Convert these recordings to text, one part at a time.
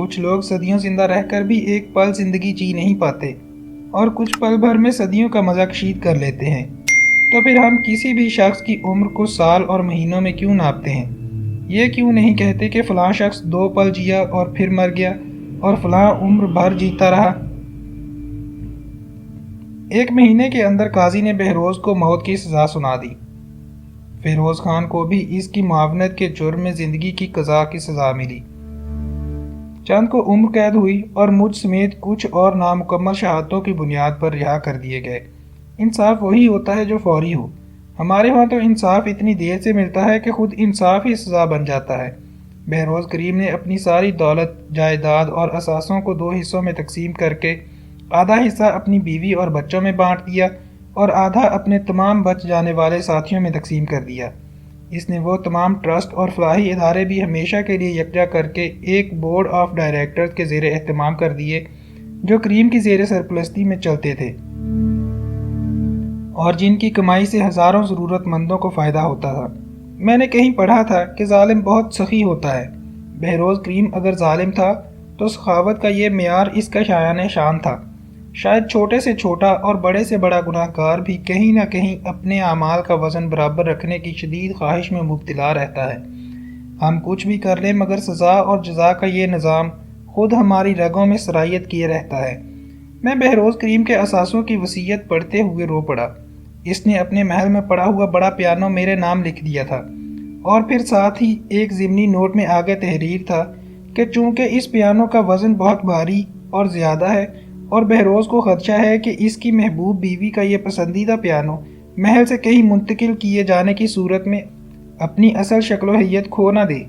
کچھ لوگ صدیوں زندہ رہ کر بھی ایک پل زندگی جی نہیں پاتے اور کچھ پل بھر میں صدیوں کا مزہ کشید کر لیتے ہیں۔ تو پھر ہم کسی بھی شخص کی عمر کو سال اور مہینوں میں کیوں ناپتے ہیں؟ یہ کیوں نہیں کہتے کہ فلاں شخص 2 پل جیا اور پھر مر گیا اور فلاں عمر بھر جیتا رہا؟ 1 مہینے کے اندر قاضی نے بہروز کو موت کی سزا سنا دی۔ فیروز خان کو بھی اس کی معاونت کے جرم میں زندگی کی قضا کی سزا ملی۔ چند کو عمر قید ہوئی اور مجھ سمیت کچھ اور نامکمل شہادتوں کی بنیاد پر رہا کر دیے گئے۔ انصاف وہی ہوتا ہے جو فوری ہو۔ ہمارے ہاں تو انصاف اتنی دیر سے ملتا ہے کہ خود انصاف ہی سزا بن جاتا ہے۔ بہروز کریم نے اپنی ساری دولت، جائیداد اور اثاثوں کو 2 حصوں میں تقسیم کر کے آدھا حصہ اپنی بیوی اور بچوں میں بانٹ دیا اور آدھا اپنے تمام بچ جانے والے ساتھیوں میں تقسیم کر دیا۔ اس نے وہ تمام ٹرسٹ اور فلاحی ادارے بھی ہمیشہ کے لیے یکجا کر کے ایک بورڈ آف ڈائریکٹرز کے زیر اہتمام کر دیے جو کریم کی زیر سرپرستی میں چلتے تھے اور جن کی کمائی سے ہزاروں ضرورت مندوں کو فائدہ ہوتا تھا۔ میں نے کہیں پڑھا تھا کہ ظالم بہت سخی ہوتا ہے۔ بہروز کریم اگر ظالم تھا تو سخاوت کا یہ معیار اس کا شایان شان تھا۔ شاید چھوٹے سے چھوٹا اور بڑے سے بڑا گناہ گار بھی کہیں نہ کہیں اپنے اعمال کا وزن برابر رکھنے کی شدید خواہش میں مبتلا رہتا ہے۔ ہم کچھ بھی کر لیں مگر سزا اور جزا کا یہ نظام خود ہماری رگوں میں سرایت کیے رہتا ہے۔ میں بہروز کریم کے اثاثوں کی وصیت پڑھتے ہوئے رو پڑا۔ اس نے اپنے محل میں پڑا ہوا بڑا پیانو میرے نام لکھ دیا تھا اور پھر ساتھ ہی ایک ضمنی نوٹ میں آگے تحریر تھا کہ چونکہ اس پیانو کا وزن بہت بھاری اور زیادہ ہے اور بہروز کو خدشہ ہے کہ اس کی محبوب بیوی کا یہ پسندیدہ پیانو محل سے کہیں منتقل کیے جانے کی صورت میں اپنی اصل شکل و حیت کھو نہ دے،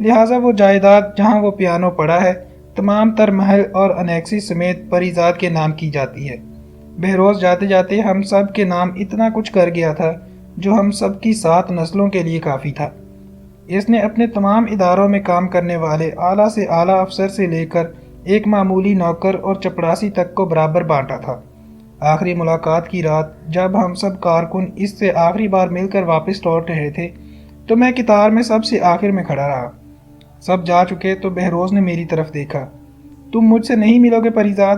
لہٰذا وہ جائیداد جہاں وہ پیانو پڑا ہے تمام تر محل اور انیکسی سمیت پریزاد کے نام کی جاتی ہے۔ بہروز جاتے جاتے ہم سب کے نام اتنا کچھ کر گیا تھا جو ہم سب کی 7 نسلوں کے لیے کافی تھا۔ اس نے اپنے تمام اداروں میں کام کرنے والے اعلیٰ سے اعلیٰ افسر سے لے کر ایک معمولی نوکر اور چپڑاسی تک کو برابر بانٹا تھا۔ آخری ملاقات کی رات جب ہم سب کارکن اس سے آخری بار مل کر واپس لوٹ رہے تھے تو میں قطار میں سب سے آخر میں کھڑا رہا۔ سب جا چکے تو بہروز نے میری طرف دیکھا۔ تم مجھ سے نہیں ملو گے پریزاد؟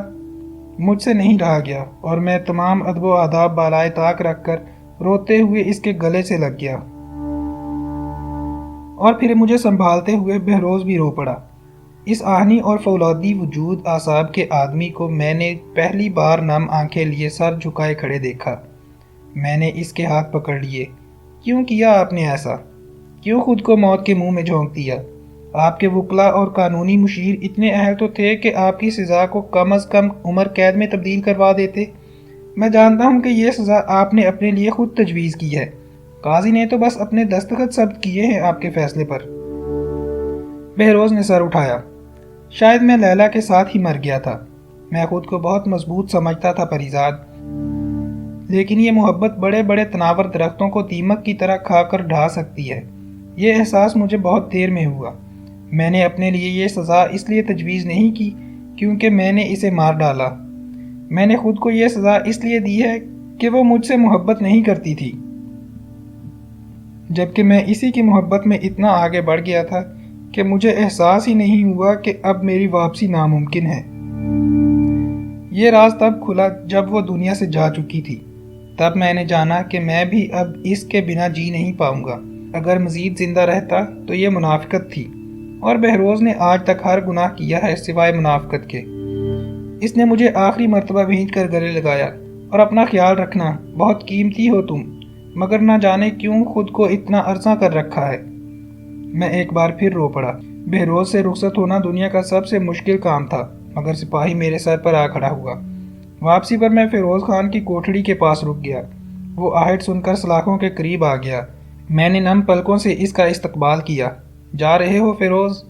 مجھ سے نہیں رہا گیا اور میں تمام ادب و آداب بالائے طاق رکھ کر روتے ہوئے اس کے گلے سے لگ گیا اور پھر مجھے سنبھالتے ہوئے بہروز بھی رو پڑا۔ اس آہنی اور فولادی وجود اعصاب کے آدمی کو میں نے پہلی بار نم آنکھیں لیے سر جھکائے کھڑے دیکھا۔ میں نے اس کے ہاتھ پکڑ لیے۔ کیوں کیا آپ نے ایسا؟ کیوں خود کو موت کے منہ میں جھونک دیا؟ آپ کے وکلاء اور قانونی مشیر اتنے اہل تو تھے کہ آپ کی سزا کو کم از کم عمر قید میں تبدیل کروا دیتے۔ میں جانتا ہوں کہ یہ سزا آپ نے اپنے لیے خود تجویز کی ہے، قاضی نے تو بس اپنے دستخط ثبت کیے ہیں آپ کے فیصلے پر۔ بہروز نے سر اٹھایا۔ شاید میں لیلا کے ساتھ ہی مر گیا تھا۔ میں خود کو بہت مضبوط سمجھتا تھا پریزاد، لیکن یہ محبت بڑے بڑے تناور درختوں کو دیمک کی طرح کھا کر ڈھا سکتی ہے۔ یہ احساس مجھے بہت دیر میں ہوا۔ میں نے اپنے لیے یہ سزا اس لیے تجویز نہیں کی کیونکہ میں نے اسے مار ڈالا۔ میں نے خود کو یہ سزا اس لیے دی ہے کہ وہ مجھ سے محبت نہیں کرتی تھی، جبکہ میں اسی کی محبت میں اتنا آگے بڑھ گیا تھا کہ مجھے احساس ہی نہیں ہوا کہ اب میری واپسی ناممکن ہے۔ یہ راز تب کھلا جب وہ دنیا سے جا چکی تھی۔ تب میں نے جانا کہ میں بھی اب اس کے بنا جی نہیں پاؤں گا۔ اگر مزید زندہ رہتا تو یہ منافقت تھی، اور بہروز نے آج تک ہر گناہ کیا ہے سوائے منافقت کے۔ اس نے مجھے آخری مرتبہ بھینچ کر گلے لگایا اور اپنا خیال رکھنا، بہت قیمتی ہو تم، مگر نہ جانے کیوں خود کو اتنا عرصہ کر رکھا ہے۔ میں ایک بار پھر رو پڑا۔ بہروز سے رخصت ہونا دنیا کا سب سے مشکل کام تھا، مگر سپاہی میرے سر پر آ کھڑا ہوا۔ واپسی پر میں فیروز خان کی کوٹھڑی کے پاس رک گیا۔ وہ آہٹ سن کر سلاخوں کے قریب آ گیا۔ میں نے نم پلکوں سے اس کا استقبال کیا۔ جا رہے ہو فیروز؟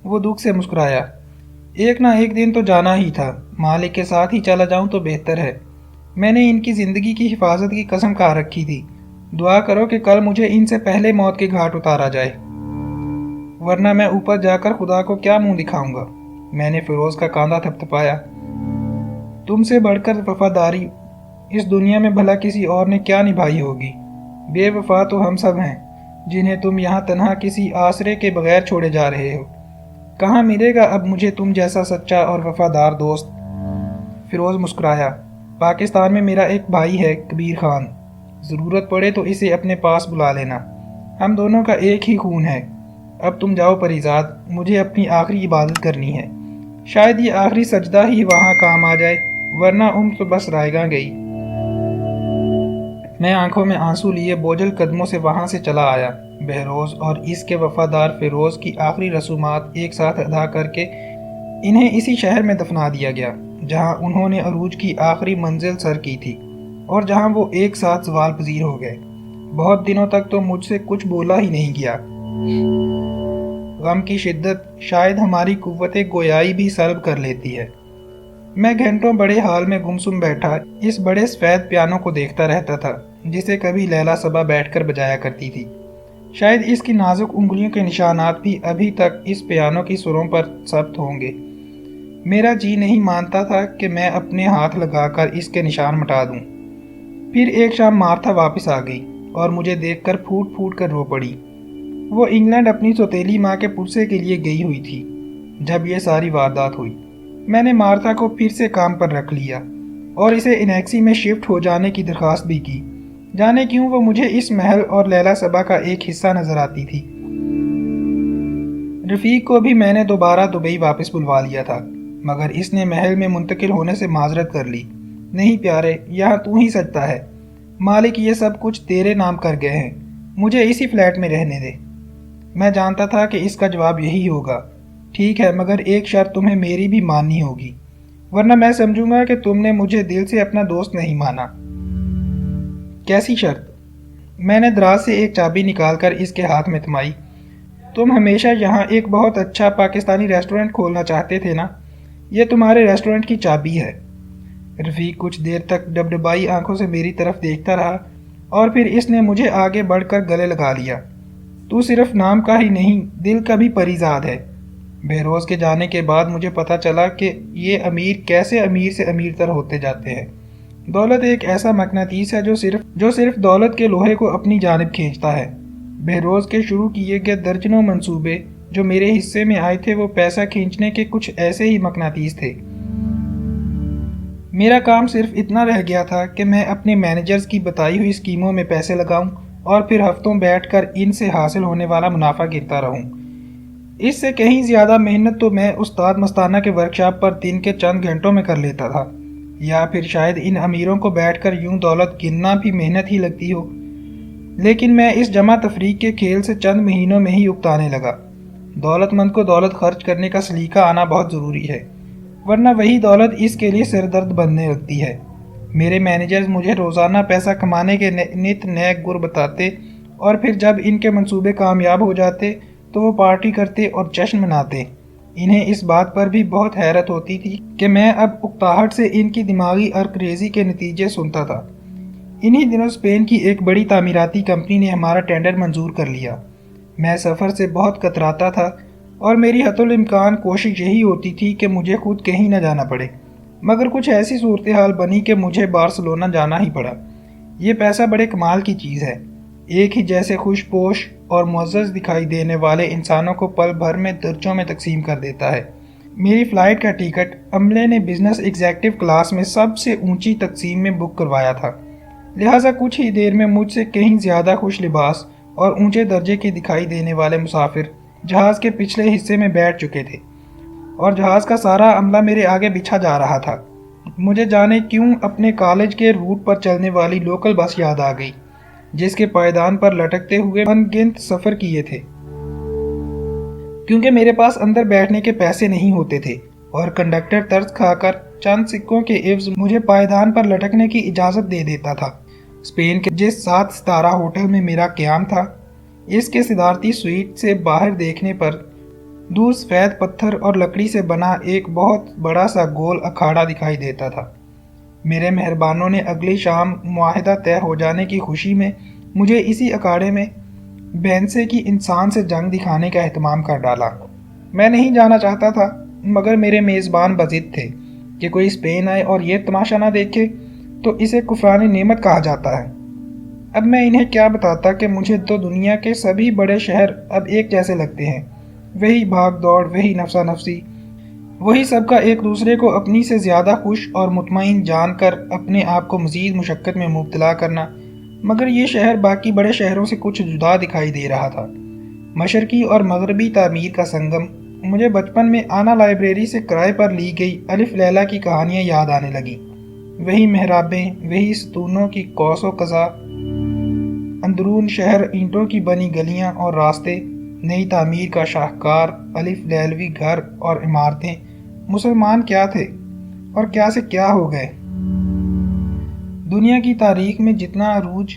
وہ دکھ سے مسکرایا۔ ایک نہ ایک دن تو جانا ہی تھا، مالک کے ساتھ ہی چلا جاؤں تو بہتر ہے۔ میں نے ان کی زندگی کی حفاظت کی قسم کھا رکھی تھی۔ دعا کرو کہ کل مجھے ان سے پہلے موت کے گھاٹ اتارا جائے، ورنہ میں اوپر جا کر خدا کو کیا منہ دکھاؤں گا۔ میں نے فیروز کا کاندھا تھپتھپایا۔ تم سے بڑھ کر وفاداری اس دنیا میں بھلا کسی اور نے کیا نبھائی ہوگی؟ بے وفا تو ہم سب ہیں جنہیں تم یہاں تنہا کسی آسرے کے بغیر چھوڑے جا رہے ہو۔ کہاں ملے گا اب مجھے تم جیسا سچا اور وفادار دوست؟ فیروز مسکرایا۔ پاکستان میں میرا ایک بھائی ہے، کبیر خان، ضرورت پڑے تو اسے اپنے پاس بلا لینا، ہم دونوں کا ایک ہی خون ہے۔ اب تم جاؤ پریزاد، مجھے اپنی آخری عبادت کرنی ہے، شاید یہ آخری سجدہ ہی وہاں کام آ جائے، ورنہ عمر تو بس رائیگاں گئی۔ میں آنکھوں میں آنسو لیے بوجھل قدموں سے وہاں سے چلا آیا۔ بہروز اور اس کے وفادار فیروز کی آخری رسومات ایک ساتھ ادا کر کے انہیں اسی شہر میں دفنا دیا گیا جہاں انہوں نے عروج کی آخری منزل سر کی تھی اور جہاں وہ ایک ساتھ زوال پذیر ہو گئے۔ بہت دنوں تک تو مجھ سے کچھ بولا ہی نہیں گیا۔ غم کی شدت شاید ہماری قوت گویائی بھی سلب کر لیتی ہے۔ میں گھنٹوں بڑے ہال میں گمسم بیٹھا اس بڑے سفید پیانو کو دیکھتا رہتا تھا جسے کبھی لیلا صبا بیٹھ کر بجایا کرتی تھی۔ شاید اس کی نازک انگلیوں کے نشانات بھی ابھی تک اس پیانو کی سروں پر ثبت ہوں گے۔ میرا جی نہیں مانتا تھا کہ میں اپنے ہاتھ لگا کر اس کے نشان مٹا دوں۔ پھر ایک شام مارتھا واپس آ گئی اور مجھے دیکھ کر پھوٹ پھوٹ کر رو پڑی۔ وہ انگلینڈ اپنی سوتیلی ماں کے پرسے کے لیے گئی ہوئی تھی جب یہ ساری واردات ہوئی۔ میں نے مارتھا کو پھر سے کام پر رکھ لیا اور اسے انیکسی میں شفٹ ہو جانے کی درخواست بھی کی۔ جانے کیوں وہ مجھے اس محل اور لیلا صبا کا ایک حصہ نظر آتی تھی۔ رفیق کو بھی میں نے دوبارہ دبئی واپس بلوا لیا تھا مگر اس نے محل میں منتقل ہونے سے معذرت کر لی۔ نہیں پیارے، یہاں تو ہی سچتا ہے، مالک یہ سب کچھ تیرے نام کر گئے ہیں، مجھے اسی فلیٹ میں رہنے دے۔ میں جانتا تھا کہ اس کا جواب یہی ہوگا، ٹھیک ہے مگر ایک شرط تمہیں میری بھی ماننی ہوگی، ورنہ میں سمجھوں گا کہ تم نے مجھے دل سے اپنا دوست نہیں مانا۔ کیسی شرط؟ میں نے دراز سے ایک چابی نکال کر اس کے ہاتھ میں تھمائی۔ تم ہمیشہ یہاں ایک بہت اچھا پاکستانی ریسٹورنٹ کھولنا چاہتے تھے نا، یہ تمہارے ریسٹورنٹ کی چابی ہے۔ رفیق کچھ دیر تک ڈبڈبائی آنکھوں سے میری طرف دیکھتا رہا اور پھر اس نے مجھے آگے بڑھ کر گلے لگا لیا۔ تو صرف نام کا ہی نہیں، دل کا بھی پریزاد ہے۔ بہروز کے جانے کے بعد مجھے پتہ چلا کہ یہ امیر کیسے امیر سے امیر تر ہوتے جاتے ہیں۔ دولت ایک ایسا مقناطیس ہے جو صرف دولت کے لوہے کو اپنی جانب کھینچتا ہے۔ بہروز کے شروع کیے گئے درجنوں منصوبے جو میرے حصے میں آئے تھے وہ پیسہ کھینچنے کے کچھ ایسے ہی مقناطیس تھے۔ میرا کام صرف اتنا رہ گیا تھا کہ میں اپنے مینیجرز کی بتائی ہوئی اسکیموں میں پیسے لگاؤں اور پھر ہفتوں بیٹھ کر ان سے حاصل ہونے والا منافع گرتا رہوں۔ اس سے کہیں زیادہ محنت تو میں استاد مستانہ کے ورکشاپ پر دن کے چند گھنٹوں میں کر لیتا تھا، یا پھر شاید ان امیروں کو بیٹھ کر یوں دولت گننا بھی محنت ہی لگتی ہو۔ لیکن میں اس جمع تفریق کے کھیل سے چند مہینوں میں ہی اکتانے لگا۔ دولت مند کو دولت خرچ کرنے کا سلیقہ آنا بہت ضروری ہے، ورنہ وہی دولت اس کے لیے سر درد بننے لگتی ہے۔ میرے مینیجرز مجھے روزانہ پیسہ کمانے کے نت نئے گر بتاتے اور پھر جب ان کے منصوبے کامیاب ہو جاتے تو وہ پارٹی کرتے اور جشن مناتے۔ انہیں اس بات پر بھی بہت حیرت ہوتی تھی کہ میں اب اکتاہٹ سے ان کی دماغی ارک ریزی کے نتیجے سنتا تھا۔ انہی دنوں اسپین کی ایک بڑی تعمیراتی کمپنی نے ہمارا ٹینڈر منظور کر لیا۔ میں سفر سے بہت کتراتا تھا اور میری حتی الامکان کوشش یہی ہوتی تھی کہ مجھے خود کہیں نہ جانا پڑے، مگر کچھ ایسی صورتحال بنی کہ مجھے بارسلونا جانا ہی پڑا۔ یہ پیسہ بڑے کمال کی چیز ہے، ایک ہی جیسے خوش پوش اور معزز دکھائی دینے والے انسانوں کو پل بھر میں درجوں میں تقسیم کر دیتا ہے۔ میری فلائٹ کا ٹکٹ عملے نے بزنس ایگزیکٹو کلاس میں سب سے اونچی تقسیم میں بک کروایا تھا، لہٰذا کچھ ہی دیر میں مجھ سے کہیں زیادہ خوش لباس اور اونچے درجے کے دکھائی دینے والے مسافر جہاز کے پچھلے حصے میں بیٹھ چکے تھے اور جہاز کا سارا عملہ میرے آگے بچھا جا رہا تھا۔ مجھے جانے کیوں اپنے کالج کے روٹ پر چلنے والی لوکل بس یاد آ گئی جس کے پائیدان پر لٹکتے ہوئے ان گنت سفر کیے تھے۔ کیونکہ میرے پاس اندر بیٹھنے کے پیسے نہیں ہوتے تھے اور کنڈکٹر ترس کھا کر چند سکوں کے عوض مجھے پائیدان پر لٹکنے کی اجازت دے دیتا تھا۔ اسپین کے جس 7 ستارہ ہوٹل میں میرا قیام تھا، اس کے صدارتی سوئٹ سے باہر دیکھنے پر دور سفید پتھر اور لکڑی سے بنا ایک بہت بڑا سا گول اکھاڑا دکھائی دیتا تھا۔ میرے مہربانوں نے اگلی شام معاہدہ طے ہو جانے کی خوشی میں مجھے اسی اکھاڑے میں بینسے کی انسان سے جنگ دکھانے کا اہتمام کر ڈالا۔ میں نہیں جانا چاہتا تھا مگر میرے میزبان بضد تھے کہ کوئی اسپین آئے اور یہ تماشا نہ دیکھے تو اسے کفران نعمت کہا جاتا ہے۔ اب میں انہیں کیا بتاتا کہ مجھے تو دنیا کے سبھی بڑے شہر اب ایک جیسے لگتے ہیں، وہی بھاگ دوڑ، وہی نفسا نفسی، وہی سب کا ایک دوسرے کو اپنی سے زیادہ خوش اور مطمئن جان کر اپنے آپ کو مزید مشقت میں مبتلا کرنا۔ مگر یہ شہر باقی بڑے شہروں سے کچھ جدا دکھائی دے رہا تھا۔ مشرقی اور مغربی تعمیر کا سنگم۔ مجھے بچپن میں آنا لائبریری سے کرائے پر لی گئی الف لیلا کی کہانیاں یاد آنے لگیں۔ وہی محرابیں، وہی ستونوں کی قوس و قزح، اندرون شہر اینٹوں کی بنی گلیاں اور راستے، نئی تعمیر کا شاہکار الف لیلوی گھر اور عمارتیں۔ مسلمان کیا تھے اور کیا سے کیا ہو گئے۔ دنیا کی تاریخ میں جتنا عروج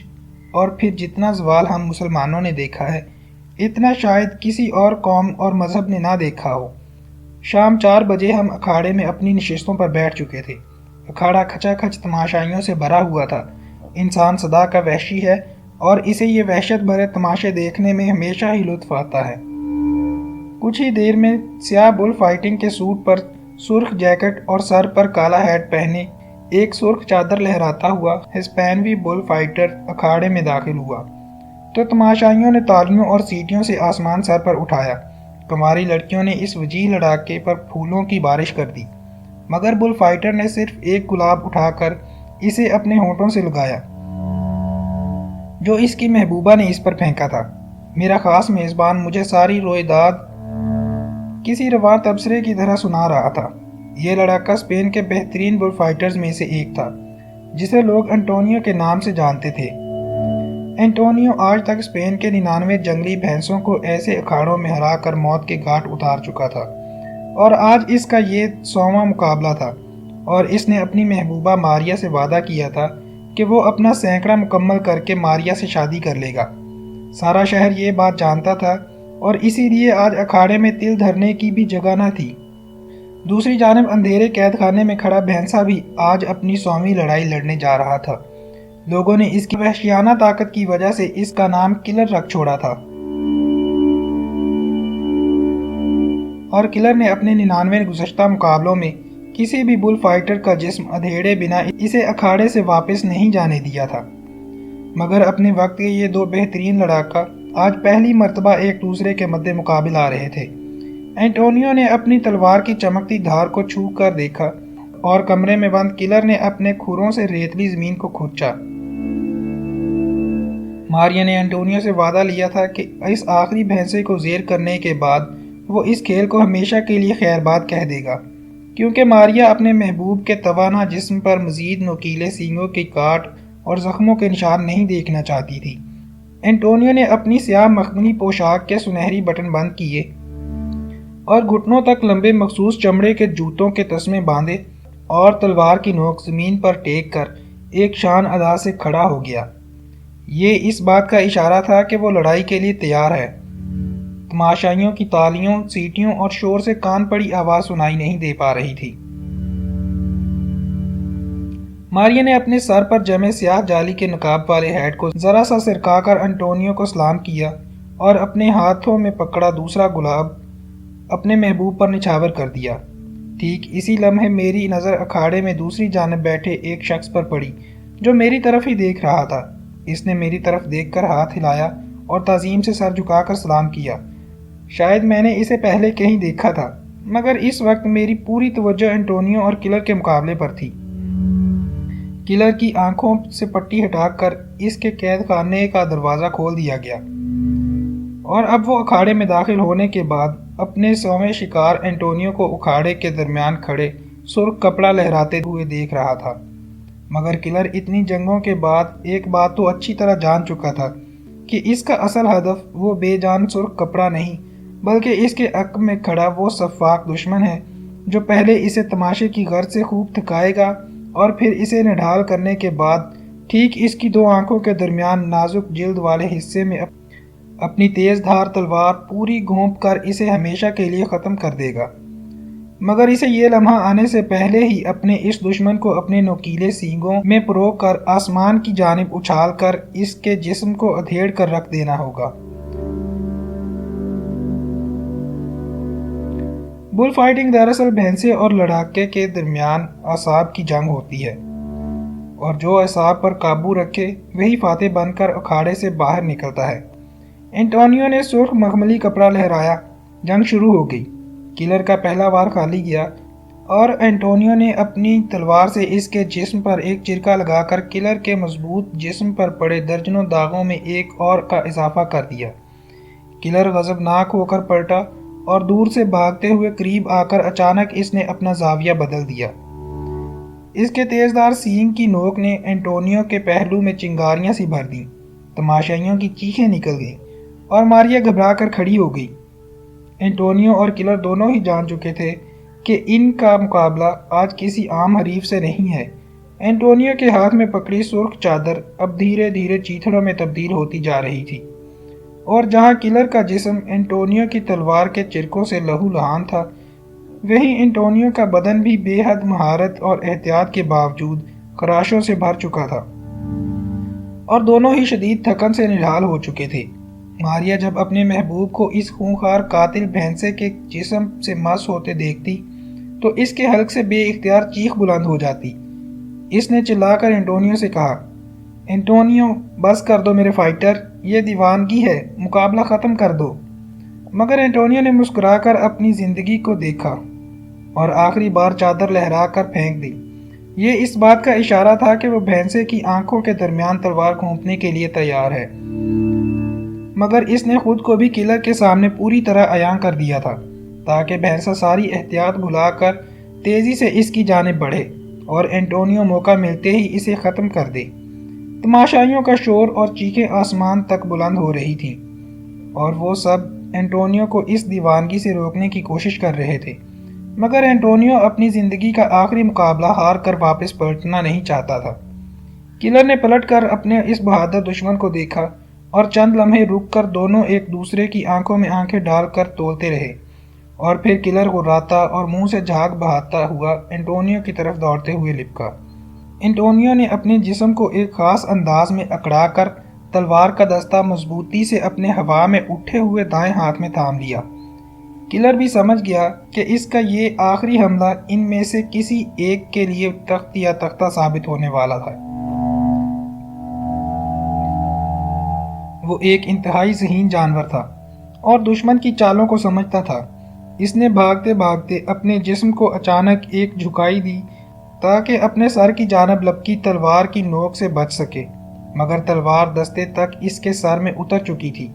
اور پھر جتنا زوال ہم مسلمانوں نے دیکھا ہے، اتنا شاید کسی اور قوم اور مذہب نے نہ دیکھا ہو۔ شام 4 بجے ہم اکھاڑے میں اپنی نشستوں پر بیٹھ چکے تھے۔ اکھاڑا کھچا کھچ تماشائیوں سے بھرا ہوا تھا۔ انسان صدا کا وحشی ہے اور اسے یہ وحشت بھرے تماشے دیکھنے میں ہمیشہ ہی لطف آتا ہے۔ کچھ ہی دیر میں سیاہ بل فائٹنگ کے سوٹ پر سرخ جیکٹ اور سر پر کالا ہیٹ پہنے ایک سرخ چادر لہراتا ہوا ہسپانوی بل فائٹر اکھاڑے میں داخل ہوا تو تماشائیوں نے تالیوں اور سیٹیوں سے آسمان سر پر اٹھایا۔ کماری لڑکیوں نے اس وجیح لڑاکے پر پھولوں کی بارش کر دی، مگر بل فائٹر نے صرف ایک گلاب اٹھا کر اسے اپنے ہونٹوں سے لگایا جو اس کی محبوبہ نے اس پر پھینکا تھا۔ میرا خاص میزبان مجھے ساری رویداد کسی رواں تبصرے کی طرح سنا رہا تھا۔ یہ لڑاکا اسپین کے بہترین بل فائٹرز میں سے ایک تھا، جسے لوگ انٹونیو کے نام سے جانتے تھے۔ انٹونیو آج تک اسپین کے 99 جنگلی بھینسوں کو ایسے اکھاڑوں میں ہرا کر موت کے گھاٹ اتار چکا تھا، اور آج اس کا یہ 100واں مقابلہ تھا، اور اس نے اپنی محبوبہ ماریا سے وعدہ کیا تھا کہ وہ اپنا سینکڑا مکمل کر کے ماریا سے شادی کر لے گا۔ سارا شہر یہ بات جانتا تھا، اور اسی لیے آج اکھاڑے میں تل دھرنے کی بھی جگہ نہ تھی۔ دوسری جانب اندھیرے قید خانے میں کھڑا بھینسا بھی آج اپنی 100ویں لڑائی لڑنے جا رہا تھا۔ لوگوں نے اس کی وحشیانہ طاقت کی وجہ سے اس کا نام کلر رکھ چھوڑا تھا، اور کلر نے اپنے 99 گزشتہ مقابلوں میں کسی بھی بل فائٹر کا جسم ادھیڑے بنا اسے اکھاڑے سے واپس نہیں جانے دیا تھا۔ مگر اپنے وقت کے یہ 2 بہترین لڑاکا آج پہلی مرتبہ ایک دوسرے کے مد مقابل آ رہے تھے۔ انٹونیو نے اپنی تلوار کی چمکتی دھار کو چھو کر دیکھا، اور کمرے میں بند کلر نے اپنے کھروں سے ریتلی زمین کو کھرچا۔ ماریا نے انٹونیو سے وعدہ لیا تھا کہ اس آخری بھینسے کو زیر کرنے کے بعد وہ اس کھیل کو ہمیشہ کے لیے خیر باد کہہ دے گا، کیونکہ ماریا اپنے محبوب کے توانا جسم پر مزید نوکیلے سینگوں کی کاٹ اور زخموں کے نشان نہیں دیکھنا چاہتی تھی۔ انٹونیو نے اپنی سیاہ مخملی پوشاک کے سنہری بٹن بند کیے اور گھٹنوں تک لمبے مخصوص چمڑے کے جوتوں کے تسمے باندھے، اور تلوار کی نوک زمین پر ٹیک کر ایک شان ادا سے کھڑا ہو گیا۔ یہ اس بات کا اشارہ تھا کہ وہ لڑائی کے لیے تیار ہے۔ تماشائیوں کی تالیوں، سیٹیوں اور شور سے کان پڑی آواز سنائی نہیں دے پا رہی تھی۔ ماریا نے اپنے سر پر جمے سیاہ جالی کے نقاب والے ہیٹ کو ذرا سا سرکا کر انٹونیو کو سلام کیا، اور اپنے ہاتھوں میں پکڑا دوسرا گلاب اپنے محبوب پر نچھاور کر دیا۔ ٹھیک اسی لمحے میری نظر اکھاڑے میں دوسری جانب بیٹھے ایک شخص پر پڑی جو میری طرف ہی دیکھ رہا تھا۔ اس نے میری طرف دیکھ کر ہاتھ ہلایا اور تعظیم سے سر جھکا کر سلام کیا۔ شاید میں نے اسے پہلے کہیں دیکھا تھا، مگر اس وقت میری پوری توجہ انٹونیو اور کلر کے مقابلے پر تھی۔ کلر کی آنکھوں سے پٹی ہٹا کر اس کے قید خانے کا دروازہ کھول دیا گیا، اور اب وہ اکھاڑے میں داخل ہونے کے بعد اپنے 100ویں شکار انٹونیو کو اکھاڑے کے درمیان کھڑے سرخ کپڑا لہراتے ہوئے دیکھ رہا تھا۔ مگر کلر اتنی جنگوں کے بعد ایک بات تو اچھی طرح جان چکا تھا کہ اس کا اصل ہدف وہ بے جان سرخ کپڑا نہیں، بلکہ اس کے عقب میں کھڑا وہ سفاک دشمن ہے جو پہلے اسے تماشے کی غرض سے خوب تھکائے گا، اور پھر اسے نڈھال کرنے کے بعد ٹھیک اس کی 2 آنکھوں کے درمیان نازک جلد والے حصے میں اپنی تیز دھار تلوار پوری گھونپ کر اسے ہمیشہ کے لیے ختم کر دے گا۔ مگر اسے یہ لمحہ آنے سے پہلے ہی اپنے اس دشمن کو اپنے نوکیلے سینگوں میں پرو کر آسمان کی جانب اچھال کر اس کے جسم کو ادھیڑ کر رکھ دینا ہوگا۔ بل فائٹنگ دراصل بھینسے اور لڑاکے کے درمیان اعصاب کی جنگ ہوتی ہے، اور جو اعصاب پر قابو رکھے وہی فاتح بن کر اکھاڑے سے باہر نکلتا ہے۔ انٹونیو نے سرخ مخملی کپڑا لہرایا جنگ شروع ہو گئی۔ کلر کا پہلا وار خالی گیا اور اینٹونیو نے اپنی تلوار سے اس کے جسم پر ایک چرکا لگا کر کلر کے مضبوط جسم پر پڑے درجنوں داغوں میں ایک اور کا اضافہ کر دیا۔ کلر غضبناک ہو کر پلٹا اور دور سے بھاگتے ہوئے قریب آ کر اچانک اس نے اپنا زاویہ بدل دیا۔ اس کے تیزدار سینگ کی نوک نے اینٹونیو کے پہلو میں چنگاریاں سی بھر دیں۔ تماشائیوں کی چیخیں نکل گئیں اور ماریا گھبرا کر کھڑی ہو گئی۔ اینٹونیو اور کلر دونوں ہی جان چکے تھے کہ ان کا مقابلہ آج کسی عام حریف سے نہیں ہے۔ اینٹونیو کے ہاتھ میں پکڑی سرخ چادر اب دھیرے دھیرے چیتڑوں میں تبدیل ہوتی جا رہی تھی، اور جہاں کلر کا جسم اینٹونیو کی تلوار کے چرکوں سے لہو لہان تھا، وہیں اینٹونیو کا بدن بھی بے حد مہارت اور احتیاط کے باوجود خراشوں سے بھر چکا تھا، اور دونوں ہی شدید تھکن سے نڈھال ہو چکے تھے۔ ماریا جب اپنے محبوب کو اس خونخوار قاتل بھینسے کے جسم سے مس ہوتے دیکھتی تو اس کے حلق سے بے اختیار چیخ بلند ہو جاتی۔ اس نے چلا کر اینٹونیو سے کہا، اینٹونیو بس کر دو میرے فائٹر، یہ دیوانگی ہے، مقابلہ ختم کر دو۔ مگر اینٹونیو نے مسکرا کر اپنی زندگی کو دیکھا اور آخری بار چادر لہرا کر پھینک دی۔ یہ اس بات کا اشارہ تھا کہ وہ بھینسے کی آنکھوں کے درمیان تلوار گھونپنے کے لیے تیار ہے، مگر اس نے خود کو بھی کلر کے سامنے پوری طرح عیاں کر دیا تھا تاکہ بھینسا ساری احتیاط بھلا کر تیزی سے اس کی جانب بڑھے اور اینٹونیو موقع ملتے ہی اسے ختم کر دے۔ تماشائیوں کا شور اور چیخیں آسمان تک بلند ہو رہی تھیں، اور وہ سب اینٹونیو کو اس دیوانگی سے روکنے کی کوشش کر رہے تھے، مگر اینٹونیو اپنی زندگی کا آخری مقابلہ ہار کر واپس پلٹنا نہیں چاہتا تھا۔ کلر نے پلٹ کر اپنے اس بہادر دشمن کو دیکھا اور چند لمحے رک کر دونوں ایک دوسرے کی آنکھوں میں آنکھیں ڈال کر تولتے رہے، اور پھر کلر غراتا اور منہ سے جھاگ بہاتا ہوا اینٹونیو کی طرف دوڑتے ہوئے لپکا۔ اینٹونیو نے اپنے جسم کو ایک خاص انداز میں اکڑا کر تلوار کا دستہ مضبوطی سے اپنے ہوا میں اٹھے ہوئے دائیں ہاتھ میں تھام لیا۔ کلر بھی سمجھ گیا کہ اس کا یہ آخری حملہ ان میں سے کسی ایک کے لیے تخت یا تختہ ثابت ہونے والا تھا۔ وہ ایک انتہائی ذہین جانور تھا اور دشمن کی چالوں کو سمجھتا تھا۔ اس نے بھاگتے بھاگتے اپنے جسم کو اچانک ایک جھکائی دی تاکہ اپنے سر کی جانب لپکی تلوار کی نوک سے بچ سکے، مگر تلوار دستے تک اس کے سر میں اتر چکی تھی۔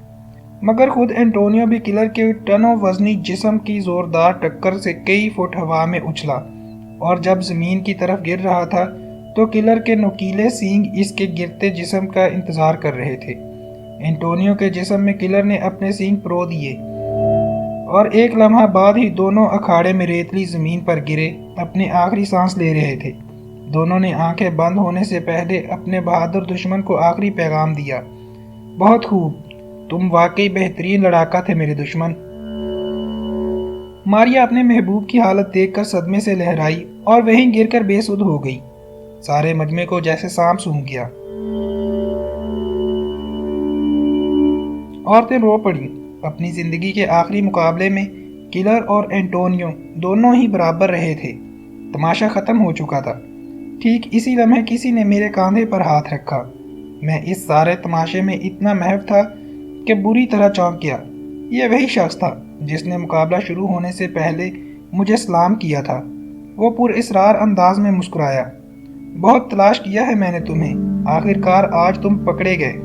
مگر خود اینٹونیو بھی کلر کے ٹنوں وزنی جسم کی زوردار ٹکر سے کئی فٹ ہوا میں اچھلا، اور جب زمین کی طرف گر رہا تھا تو کلر کے نوکیلے سینگ اس کے گرتے جسم کا انتظار کر رہے تھے۔ اینٹونیو کے جسم میں کلر نے اپنے سینگ پرو دیے، اور ایک لمحہ بعد ہی دونوں اکھاڑے میں ریتلی زمین پر گرے اپنے آخری سانس لے رہے تھے۔ دونوں نے آنکھیں بند ہونے سے پہلے اپنے بہادر دشمن کو آخری پیغام دیا، بہت خوب، تم واقعی بہترین لڑاکا تھے میرے دشمن۔ ماریا اپنے محبوب کی حالت دیکھ کر صدمے سے لہرائی اور وہیں گر کر بے سدھ ہو گئی۔ سارے مجمع کو جیسے سانپ سونگھ گیا۔ عورتیں رو پڑیں۔ اپنی زندگی کے آخری مقابلے میں کلر اور اینٹونیو دونوں ہی برابر رہے تھے۔ تماشا ختم ہو چکا تھا۔ ٹھیک اسی لمحے کسی نے میرے کاندھے پر ہاتھ رکھا۔ میں اس سارے تماشے میں اتنا محو تھا کہ بری طرح چونک گیا۔ یہ وہی شخص تھا جس نے مقابلہ شروع ہونے سے پہلے مجھے سلام کیا تھا۔ وہ پر اسرار انداز میں مسکرایا، بہت تلاش کیا ہے میں نے تمہیں، آخر کار آج تم پکڑے گئے۔